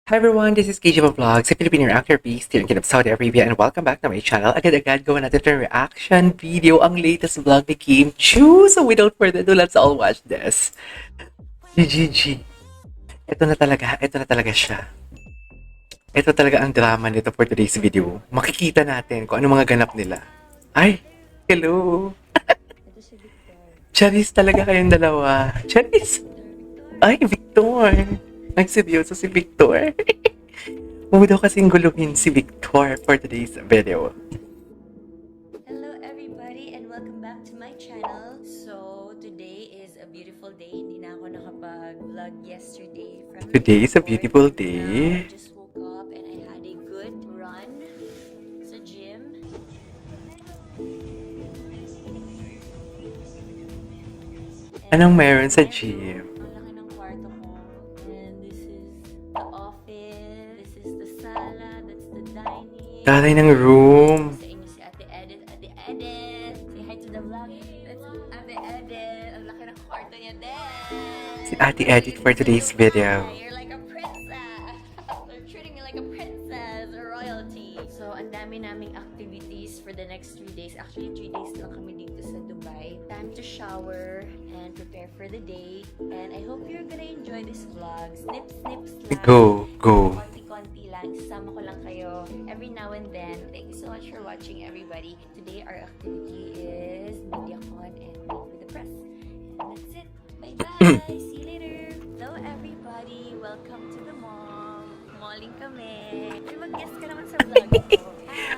Hi everyone, this is KJ Vlogs, a Filipino reactor piece here in Saudi Arabia, and welcome back to my channel. Agad-agad gawa natin ito reaction video, ang latest vlog ni Kim Chu. So without further ado, let's all watch this. GGG. Ito na talaga siya. Ito talaga ang drama nito for today's video. Makikita natin kung ano mga ganap nila. Ay, hello. Charis talaga kayong dalawa. Charis. Ay, Victor. Nagseryoso si Victor. Huwag daw kasing guluhin si Victor for today's video. Hello everybody and welcome back to my channel. So today is a beautiful day. Hindi na ako nakapag-vlog yesterday from Today is a airport. beautiful day. I just woke up and I had a good run sa gym. Anong meron sa gym? Ang laki ng kwarto ko. And this is the office. This is the sala. That's the dining. Taray ng room. Sa inyo si Ate Edith. Ate Edith! Say hi to the vlog. That's Ate Edith. Ang laki ng kwarto niya din. Si Ate Edit for today's video. You're like a princess. They're treating me like a princess or royalty. So, ang dami naming activities for the next 3 days. Actually, 3 days lang kami dito sa Dubai. Time to shower and prepare for the day. And I hope you're gonna enjoy this vlog. Snip, snip, slap. Go, go. Konti-konti lang. Isama ko lang kayo every now and then. Thank you so much for watching, everybody. Today, our activity is MediaCon and meet with the press. And that's it. Bye-bye. See you later. Hello, everybody. Welcome to the mall. Malling kami. Uy, mag-guest ka naman sa vlog ko.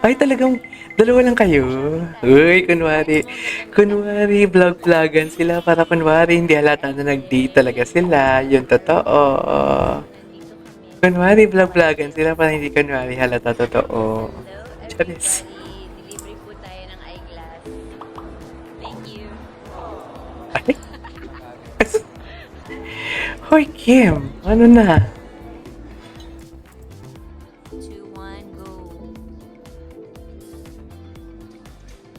Ay, talagang dalawa lang kayo. Uy, kunwari vlog-vlogan sila para kunwari hindi halata na nag-date talaga sila. Yun totoo. Nandito kami. Kunwari vlog-vlogan sila para hindi kunwari halata totoo. Hello, Charis. everybody. Delivery po tayo ng eyeglass. Thank you. Ay. Hoy, Kim. Ano na? 2, 1, go.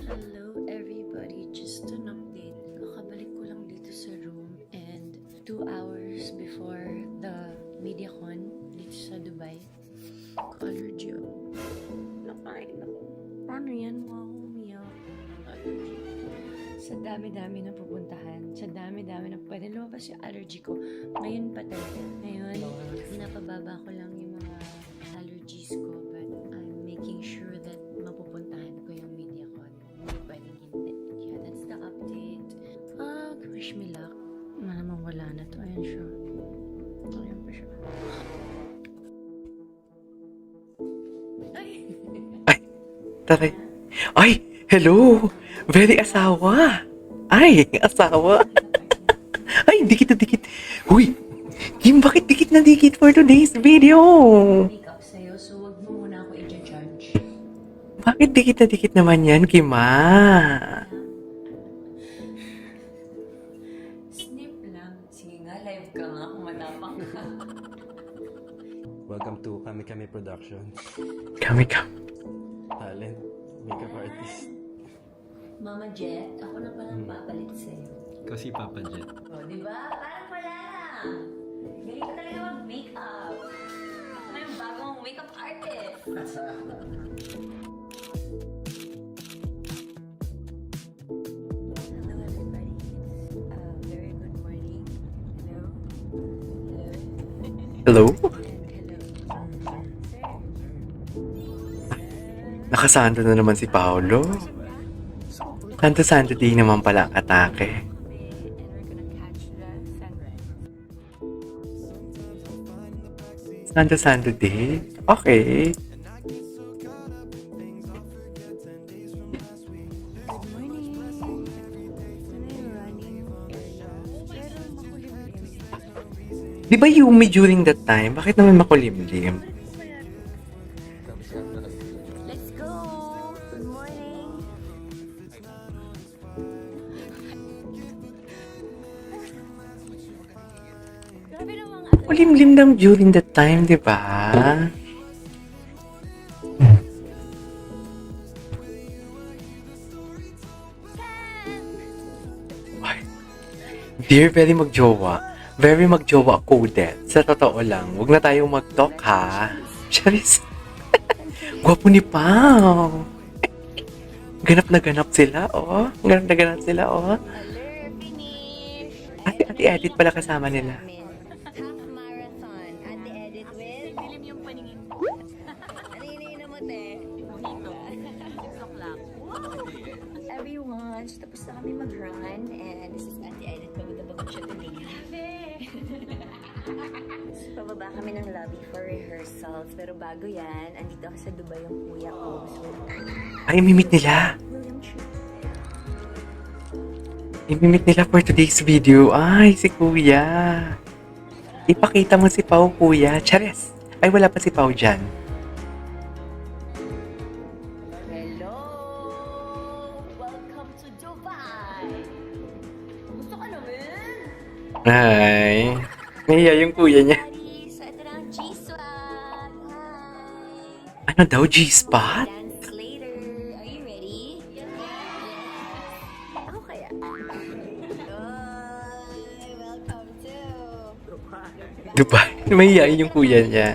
Hello everybody, just an update. Kakabalik ko lang dito sa room and 2 hours before the MediaCon dito sa Dubai. Allergy ako. Nakain ako. Paano yan? Wow, umiyak. Allergy. Sa dami-dami na pupuntahan, sa dami-dami na pwede lumabas yung allergy ko. Ngayon pa talaga. Ngayon, napababa ko lang yung mga allergies ko, but I'm making sure that mapupuntahan ko yung MediaCon. Hindi pwedeng hindi. Yeah, that's the update. Wish me luck. Malamang wala na to. Ayan siya. Ayan pa siya. Ay! Taray. Ay, hello. Very asawa. Ay, asawa. Ay, dikit na dikit. Huy, Kim, bakit dikit na dikit for today's video? Makeup sa'yo, so wag mo muna ako i-judge. Bakit dikit na dikit naman yan, Kima? Snip lang. Sige nga, live ka nga kung matapang ka. Welcome to Kami Kami Productions. Kami. Talent, makeup artist. Mama Jet, ako na palang papalit sa'yo. Ikaw si Papa Jet. O, di ba? Parang wala lang. Galing ka talaga mag-makeup. Ako na yung bagong makeup artist. Hello everybody. It's a very good morning. Hello. Hello? Hello. Hello. Sir. Nakasando na naman si Paolo. Santo-santo di naman pala ang atake. And we're gonna catch the sunrise. Santo-santo di? Okay. Good morning. Sana yung running area. Pero makulimlim. Di ba Yumi during that time? Bakit naman makulimlim? Let's go! Good morning! Grabe namang ano. Makulimlim lang during that time, di ba? Ay, dear, very magjowa. Very magjowa coded. Sa totoo lang, wag na tayong mag-talk ha. Charis. Gwapo ni Pao. Ganap na ganap sila, oh. Ganap na ganap sila, oh. Alert, finish! Ate Edit pala kasama nila. Half marathon. At the edit with... Dilim yung paningin ko. Ano yun na mo, te? Bonito. 6 o'clock. Everyone, tapos na kami mag-run and this is at the edit pa with the bagong siya today. Pababa kami ng lobby for rehearsals. Pero bago yan, andito ako sa Dubai yung kuya ko. So, Ay, imimit nila. William Chu. Imimit nila for today's video. Ay, si Kuya. Ipakita mo si Pao, Kuya. Charis. Ay, wala pa si Pao dyan. Hello! Welcome to Dubai! Gusto ka naman? Ay. Nahiya yung kuya niya. Daddy, so ito na ang G-Swag! Hi! Ano daw, G-spot? Dance later. Are you ready? Ako kaya? Hi! Welcome to... Dubai. Mahihayin yung kuya niya.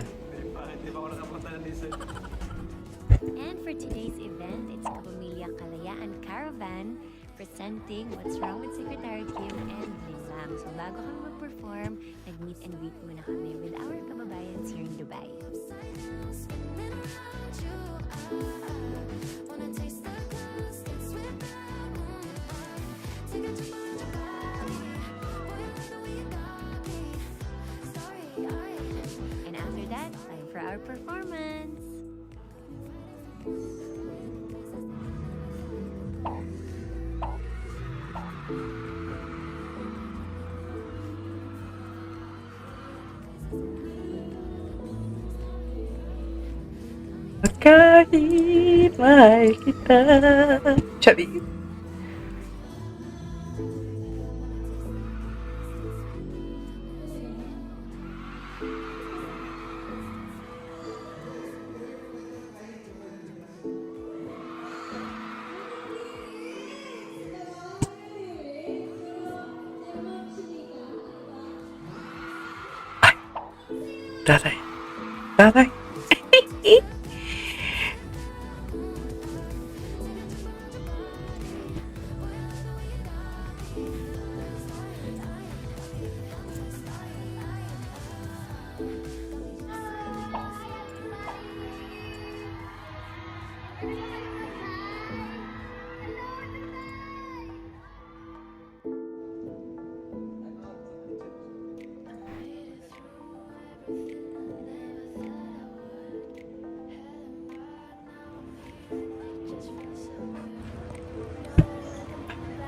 And for today's event, it's Kapamilya Kalayaan Caravan presenting What's Wrong with Secretary Kim and Lilam. So bago kami mag-perform, nag-meet and greet muna kami with our kababayans here in Dubai. And after that, time for our performance. At kahit mahal kita. Charis. Tatay. Tatay.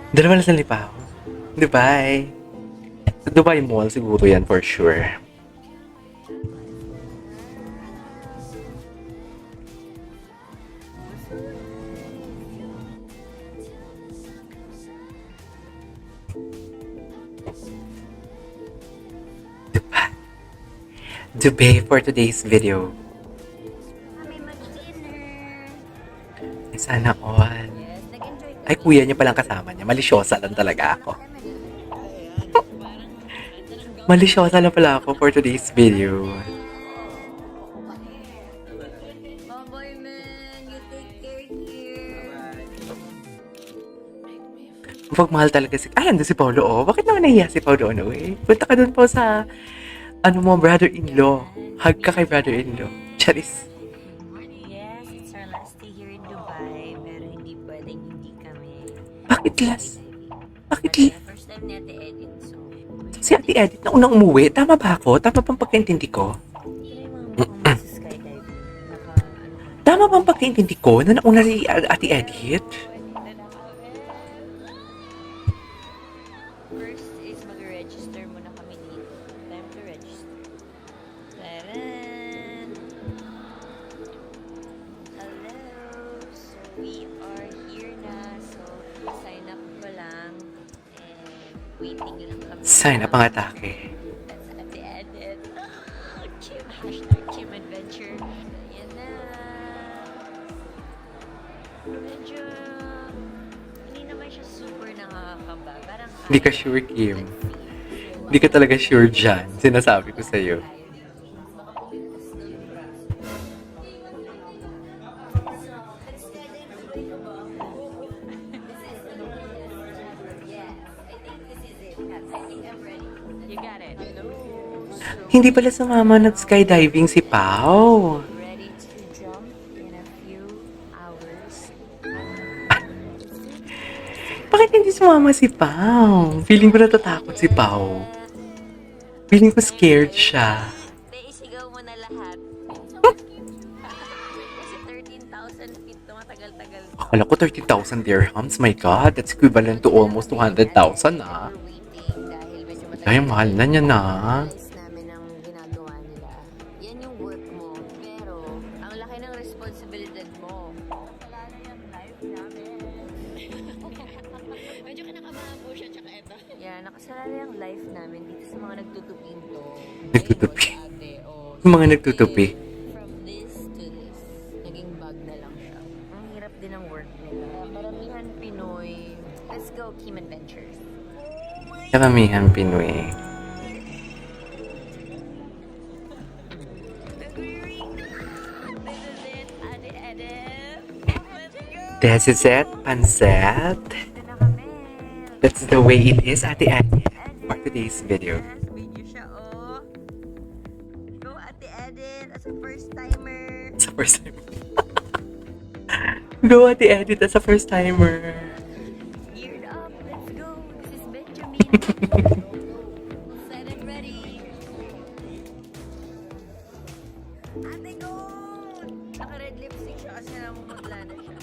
Dalawa na sa Lipaw. Dubai. Sa Dubai Mall siguro yan for sure. Dubai. Dubai for today's video. Kami mag-dinner. Sana all. Yes, nag-enjoy Ay, kuya niya palang kasama niya. Malisyosa lang talaga ako. Malisyosa lang pala ako for today's video. Bye-bye, man. You take care here. Pag mahal talaga si... Ay, ando si Paulo, oh. Bakit naman nahiya si Paulo, ano eh? Punta ka dun po sa... Ano mo, brother-in-law. Hug ka kay brother-in-law. Charis. Yes, it's our last day here in Dubai, pero hindi pwedeng hindi kami. Bakit last? Bakit Kasi last? first time ni Ate Edit, so... Si Ate Edit na unang umuwi. Tama ba ako? Tama bang pagkaintindi ko? Yun yung mga mukhang sa skydiving. Naka, ano, Tama bang pagkaintindi ko na nauna si Ate Edit? first is mag-register muna kami dito. Time to register. Taran! Hello! So, we are here na. So, sign up pa lang. And waiting lang kami. Sign up ang atake. That's at the edit. Kim, hashtag Kim Adventure. Ayan na. Medyo, hindi naman siya super nakakakaba. Parang, Hindi ka sure, Kim. Hindi ka talaga sure dyan. Sinasabi ko sa'yo. You got it. Hindi pala sumama nag-skydiving si Pao. Ready to jump in a few hours. Bakit hindi sumama si Pao? Feeling ko natatakot si Pao. Feeling ko scared siya. Isigaw mo na lahat. Kasi 13,000 feet, tumatagal-tagal. Akala ko 30,000 dirhams. My God, that's equivalent to almost 200,000 ah. Waiting dahil medyo matagal. Ay, mahal na niya na. Realize namin ang ginagawa nila. Yan yung work mo. Pero, ang laki ng responsibilidad mo. Wala na yung life namin. Medyo kinakabahan po siya, tsaka ito. Yan, nakasala yung life namin dito sa mga nagtutuping to. Nagtutupi. Ate, oh, Yung mga nagtutupi. from this to this, naging bag na lang siya. Ang hirap din ng work nila. Maramihan Pinoy. Let's go, Kim Adventures. Karamihan Pinoy. This is it, Pancet. Ito na kami. That's the way it is, Ate Annie. For today's video. Video siya, oh. Go, Ate Edit, as a first-timer. Sa first time. Go, Ate Edit, as a first timer. Geared up, let's go. This is Benjamin. Set and ready. Ate, go! Naka-red lipstick siya kasi namumutla na siya.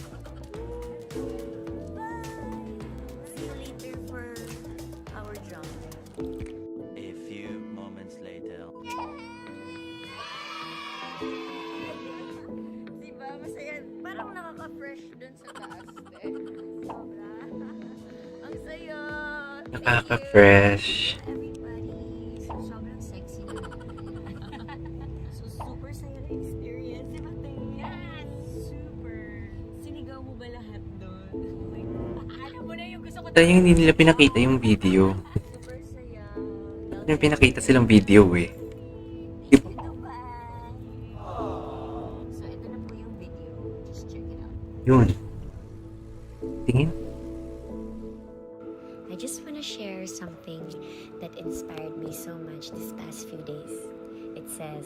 Bye! See you later for our jump. A few moments later. Diba? Masaya. Parang nakaka-fresh dun sa taas. Sobra. Ang saya. Nakaka-fresh. Everybody. So, sobrang sexy na. So, super saya na experience. Diba, Ting? Yes! Super. Sinigaw mo ba lahat doon? Oh my God. Alam mo na yung gusto ko. Tayo hindi nila pinakita yung video. Super saya. Yung pinakita silang video eh. Ito ba? So, ito na po yung video. Just check it out. Yun. Tingin. I just want to share something that inspired me so much this past few days. It says,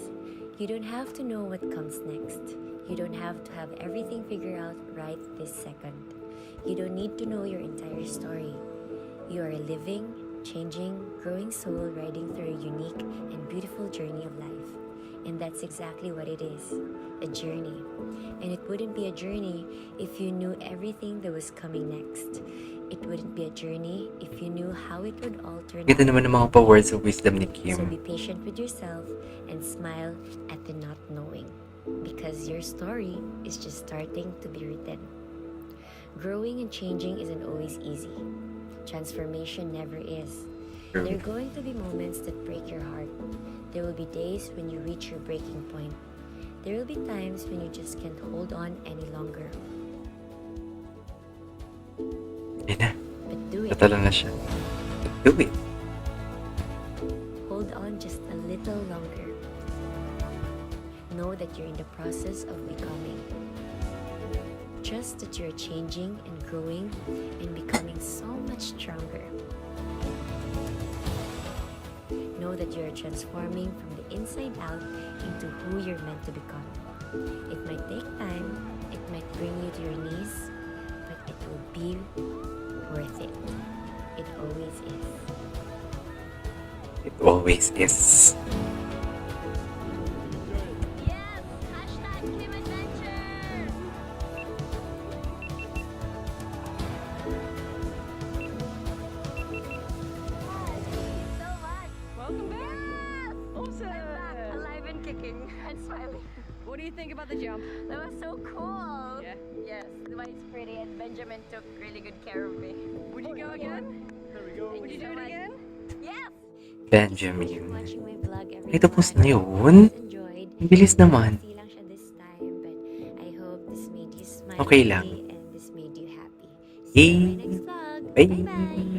you don't have to know what comes next. You don't have to have everything figured out right this second. You don't need to know your entire story. You are a living, changing, growing soul riding through a unique and beautiful journey of life. And that's exactly what it is, a journey. And it wouldn't be a journey if you knew everything that was coming next. It wouldn't be a journey if you knew how it would all turn Ganda out. naman ng mga pa-words of wisdom ni So be Kim. patient with yourself and smile at the not knowing. Because your story is just starting to be written. Growing and changing isn't always easy. Transformation never is. There are going to be moments that break your heart. There will be days when you reach your breaking point. There will be times when you just can't hold on any longer. Ayun na. But do it. Natalo na siya. Do it. Hold on just a little longer. Know that you're in the process of becoming. Trust that you're changing and growing and becoming so much stronger. Know that you're transforming from the inside out into who you're meant to become. It might take time, it might bring you to your knees, but it will be worth it. It always is. It always is. Yes! Hashtag Kim Adventure! So much! Welcome back! Awesome! I'm back, alive and kicking and smiling. What do you think about the jump? That was so cool! Yeah. Yes, Dubai's pretty and Benjamin took really good care of me. Would you go again? Thank Would you so do it much. again? Yes! Benjamin. Watching my vlog, everyone. Ay, tapos na yun? Enjoyed. Ang bilis naman. Konti lang siya this time, but I hope this made you smile Okay lang. and this made you happy. Yay! See you in my next vlog. Bye! Bye-bye!